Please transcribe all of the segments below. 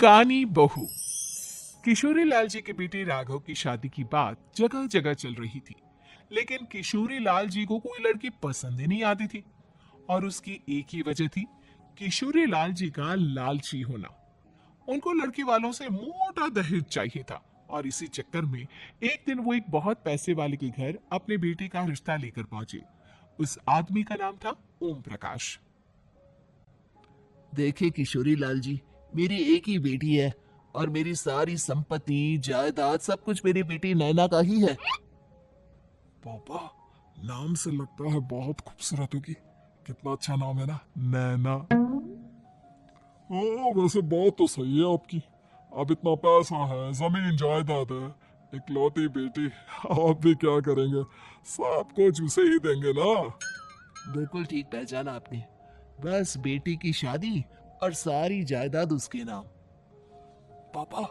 कानी बहू। किशोरी लाल जी के बेटे राघव की शादी की बात जगह जगह चल रही थी, लेकिन किशोरी लाल जी को कोई लड़की पसंद ही नहीं आती थी। और उसकी एक ही वजह थी, किशोरी लाल जी का लालची होना। उनको लड़की वालों से मोटा दहेज चाहिए था, और इसी चक्कर में एक दिन वो एक बहुत पैसे वाले के घर अपने बेटे का रिश्ता लेकर पहुंचे। उस आदमी का नाम था ओम प्रकाश। देखिए किशोरी लाल जी, मेरी एक ही बेटी है और मेरी सारी संपत्ति जायदाद सब कुछ मेरी बेटी नैना का ही है। पापा, नाम से लगता है बहुत खूबसूरत होगी। कितना अच्छा नाम है ना, नैना। हाँ, वैसे बात तो सही है आपकी। अब इतना पैसा है, जमीन जायदाद है, इकलौती बेटी, आप भी क्या करेंगे? सब कुछ उसे ही देंगे ना। बिल्कुल ठीक पहचाना आपने। बस बेटी की शादी और सारी जायदाद उसके नाम। पापा,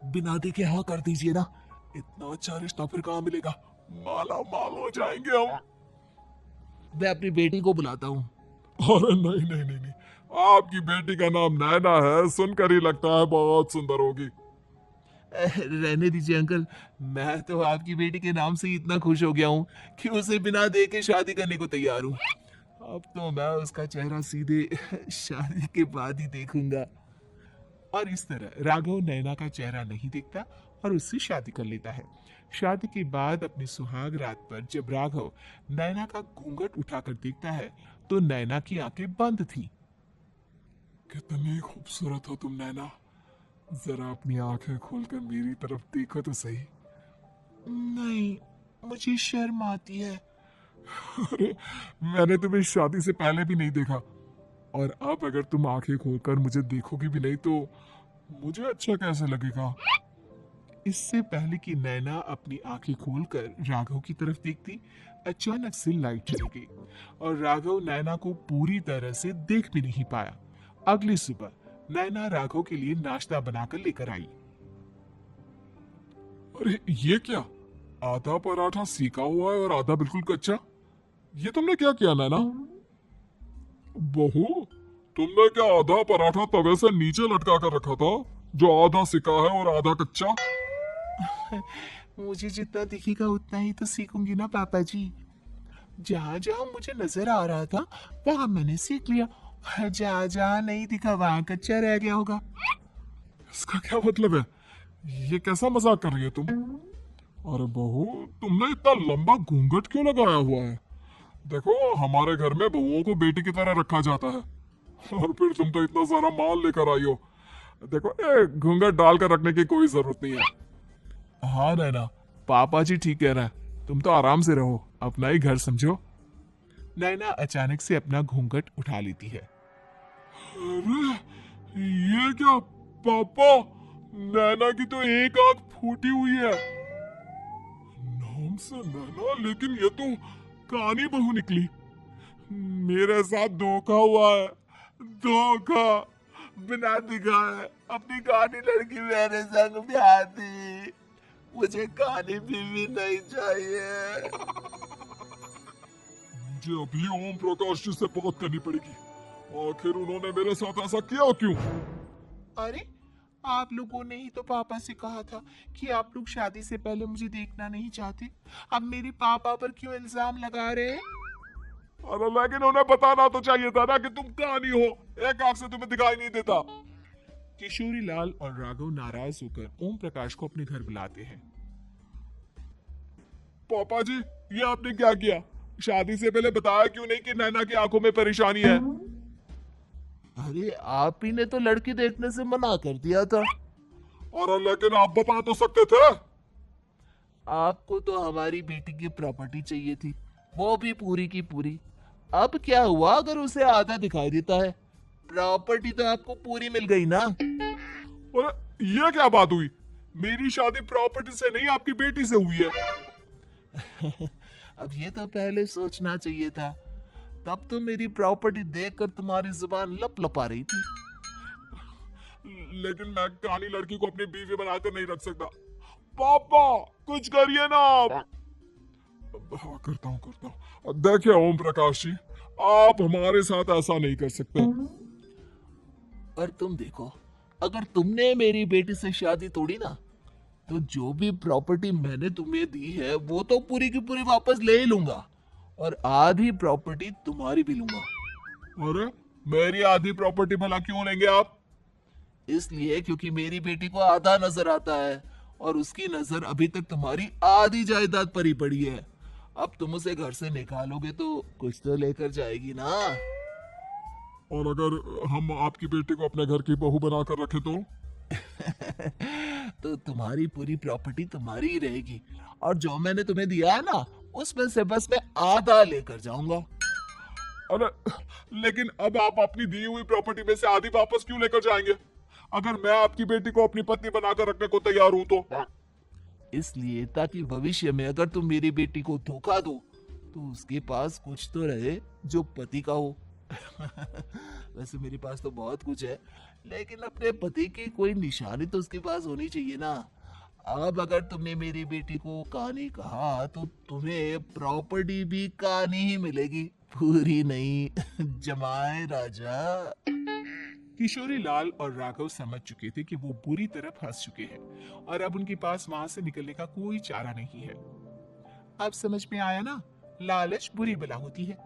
बिना देखे हाँ कर दीजिए ना। इतना अच्छा रिश्ता फिर कहाँ मिलेगा? माला माल हो जाएंगे हम। मैं अपनी बेटी को बुलाता हूँ। अरे नहीं नहीं नहीं नहीं, आपकी बेटी का नाम नैना है, सुनकर ही लगता है बहुत सुंदर होगी। रहने दीजिए अंकल, मैं तो आपकी बेटी के नाम से ही इतना खुश हो गया हूँ कि उसे बिना देखे शादी करने को तैयार हूँ। अब तो मैं उसका चेहरा सीधे शादी के बाद ही देखूंगा। और इस तरह राघव नैना का चेहरा नहीं देखता और उससे शादी कर लेता है। शादी के बाद अपनी सुहाग रात पर जब राघव नैना का घूंघट उठाकर देखता है, तो नैना की आंखें बंद थी। कितनी खूबसूरत हो तुम नैना, जरा अपनी आंखें खोलकर मेरी तरफ देखो तो सही। नहीं, मुझे शर्म आती है। अरे, मैंने तुम्हें शादी से पहले भी नहीं देखा, और अब अगर तुम आंखें खोलकर मुझे देखोगी भी नहीं तो मुझे अच्छा कैसे लगेगा? इससे पहले कि नैना अपनी आंखें खोलकर राघव की तरफ देखती, अचानक से लाइट चली गई और राघव नैना को पूरी तरह से देख भी नहीं पाया। अगली सुबह नैना राघव के लिए नाश्ता बनाकर लेकर आई। अरे ये क्या? आधा पराठा सेका हुआ है और आधा बिल्कुल कच्चा। ये तुमने क्या किया नैना? बहू, तुमने क्या आधा पराठा तवे से नीचे लटका कर रखा था, जो आधा सिका है और आधा कच्चा? मुझे जितना दिखेगा उतना ही तो सीखूंगी ना पापा जी। जहाँ जहाँ मुझे नजर आ रहा था वहां मैंने सीख लिया, जहाँ जहाँ नहीं दिखा वहां कच्चा रह गया होगा। इसका क्या मतलब है? ये कैसा मजाक कर रही है तुम? अरे बहू, तुमने इतना लंबा घूंघट क्यों लगाया हुआ है? देखो, हमारे घर में बहुओं को बेटी की तरह रखा जाता है, और फिर तुम तो इतना सारा माल लेकर आई हो। देखो, ये घूंघट डालकर रखने की कोई जरूरत नहीं है। हाँ नैना, पापा जी ठीक कह रहा है, तुम तो आराम से रहो, अपना ही घर समझो। नैना अचानक से अपना घूंघट उठा लेती है। अरे ये क्या पापा, नैना की तो एक आंख फूटी हुई है। नाम से नैना, लेकिन ये तो कानी बहू निकली। मेरे साथ धोखा हुआ है, धोखा। बिना दिखाए अपनी कानी लड़की मेरे संग ब्याह दी। मुझे कानी बीवी नहीं चाहिए। मुझे अभी ओम प्रकाश जी से बात करनी पड़ेगी। आखिर उन्होंने मेरे साथ ऐसा किया क्यों? अरे, आप लोगों ने ही तो पापा से कहा था कि आप लोग शादी से पहले मुझे देखना नहीं चाहते। अब मेरे पापा पर क्यों इल्जाम लगा रहे हैं? अरे लेकिन उन्हें बताना तो चाहिए था ना कि तुम कहानी हो, एक आंख से तुम्हें दिखाई नहीं देता। किशोरी लाल और राघव नाराज होकर ओम प्रकाश को अपने घर बुलाते हैं। पापा जी, ये आपने क्या किया? शादी से पहले बताया क्यों नहीं कि नैना की आंखों में परेशानी है? अरे, आप ही ने तो लड़की देखने से मना कर दिया था। अरे लेकिन आप बता तो सकते थे। आपको तो हमारी बेटी की प्रॉपर्टी चाहिए थी, वो भी पूरी की पूरी। अब क्या हुआ अगर उसे आधा दिखाई देता है? प्रॉपर्टी तो आपको पूरी मिल गई ना। अरे ये क्या बात हुई? मेरी शादी प्रॉपर्टी से नहीं, आपकी बेटी से हुई है। अब ये तो पहले सोचना चाहिए था, तब तो मेरी प्रॉपर्टी देखकर तुम्हारी जुबान लप लपा रही थी। लेकिन मैं कानी लड़की को अपनी बीवी बनाकर नहीं रख सकता। पापा, कुछ करिए ना आप। हाँ, करता हूँ। देखिए ओम प्रकाश जी, आप हमारे साथ ऐसा नहीं कर सकते। और तुम देखो, अगर तुमने मेरी बेटी से शादी तोड़ी ना, तो जो भी प्रॉपर्टी मैंने तुम्हें दी है वो तो पूरी की पूरी वापस ले ही लूंगा, और आधी प्रॉपर्टी तुम्हारी भी लूंगा। अरे मेरी आधी प्रॉपर्टी भला क्यों लेंगे आप? इसलिए क्योंकि मेरी बेटी को आधा नजर आता है, और उसकी नजर अभी तक तुम्हारी आधी जायदाद पर ही पड़ी है। अब तुम उसे घर से निकालोगे तो कुछ तो लेकर जाएगी ना। और अगर हम आपकी बेटी को अपने घर की बहू बनाकर रखे तो? तो तुम्हारी पूरी प्रॉपर्टी तुम्हारी ही रहेगी, और जो मैंने तुम्हें दिया है ना, उसमें से बस मैं आधा लेकर जाऊंगा। अरे लेकिन अब आप अपनी दी हुई प्रॉपर्टी में से आधी वापस क्यों लेकर जाएंगे? अगर मैं आपकी बेटी को अपनी पत्नी बनाकर रखने को तैयार हूं तो? इसलिए ताकि भविष्य में अगर तुम मेरी बेटी को धोखा दो तो उसके पास कुछ तो रहे जो पति का हो। वैसे मेरे पास तो बहुत कुछ है, लेकिन अपने पति की कोई निशानी तो उसके पास होनी चाहिए ना। अब अगर तुमने मेरी बेटी को कहानी कहा तो तुम्हें प्रॉपर्टी भी कहानी ही मिलेगी, पूरी नहीं। जमाए राजा। किशोरी लाल और राघव समझ चुके थे कि वो बुरी तरह फंस चुके हैं और अब उनके पास वहां से निकलने का कोई चारा नहीं है। अब समझ में आया ना, लालच बुरी बला होती है।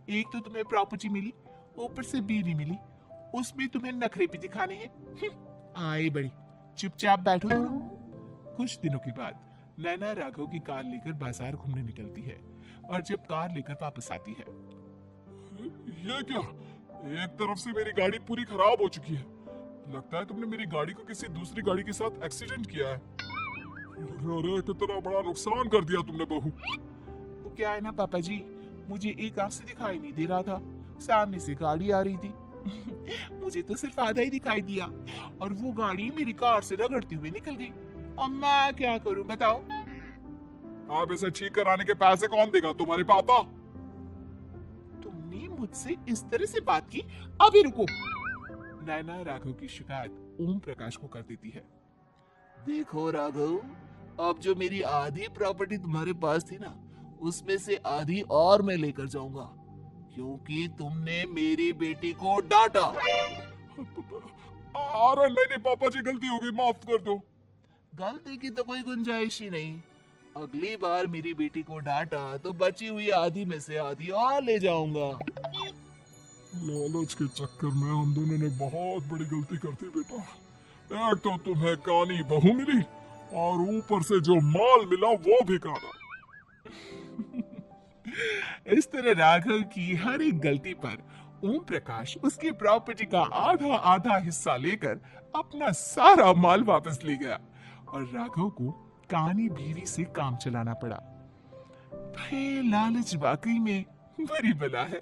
एक तो तुम्हें प्रॉपर्टी मिली, ऊपर से बीवी मिली, उसमें तुम्हें नखरे भी दिखाने हैं। आए बड़ी, चुपचाप बैठो दोनों। कुछ दिनों के बाद नैना राघव की कार लेकर बाजार घूमने निकलती है और जब कार लेकर वापस आती है, ये क्या? एक तरफ से मेरी गाड़ी पूरी खराब हो चुकी है। लगता है तुमने मेरी गाड़ी को किसी दूसरी गाड़ी के साथ एक्सीडेंट किया है। अरे कितना बड़ा नुकसान कर दिया तुमने बहू। वो क्या है ना पापा जी, मुझे एक आंख से दिखाई नहीं दे रहा था, सामने से गाड़ी आ रही थी। मुझे तो सिर्फ आधा ही दिखाई दिया और वो गाड़ी मेरी कार से रगड़ती हुई निकल गई। अब मैं क्या करूं बताओ? आप इसे ठीक कराने के पैसे कौन देगा? तुम्हारे पापा? तुमने मुझसे इस तरह से बात की? अभी रुको। नैना राघव की शिकायत ओम प्रकाश को कर देती है। देखो राघव, अब जो मेरी आधी प्रॉपर्टी तुम्हारे पास थी ना, उसमें से आधी और मैं लेकर जाऊंगा, क्योंकि तुमने मेरी बेटी को डांटा। अरे नहीं पापा जी, गलती हो गई, माफ कर दो। गलती की तो कोई गुंजाइश ही नहीं। अगली बार मेरी बेटी को डांटा तो बची हुई आधी में से आधी और ले जाऊंगा। लालच के चक्कर में हम दोनों ने बहुत बड़ी गलती कर दी बेटा। एक तो तुम्हें कानी बहू मिली और ऊपर से जो माल मिला वो भी काला। इस तरह राघव की हर एक गलती पर ओम प्रकाश उसकी प्रॉपर्टी का आधा आधा हिस्सा लेकर अपना सारा माल वापस ले गया और राघव को कानी बीवी से काम चलाना पड़ा। भाई लालच वाकई में बुरी बला है।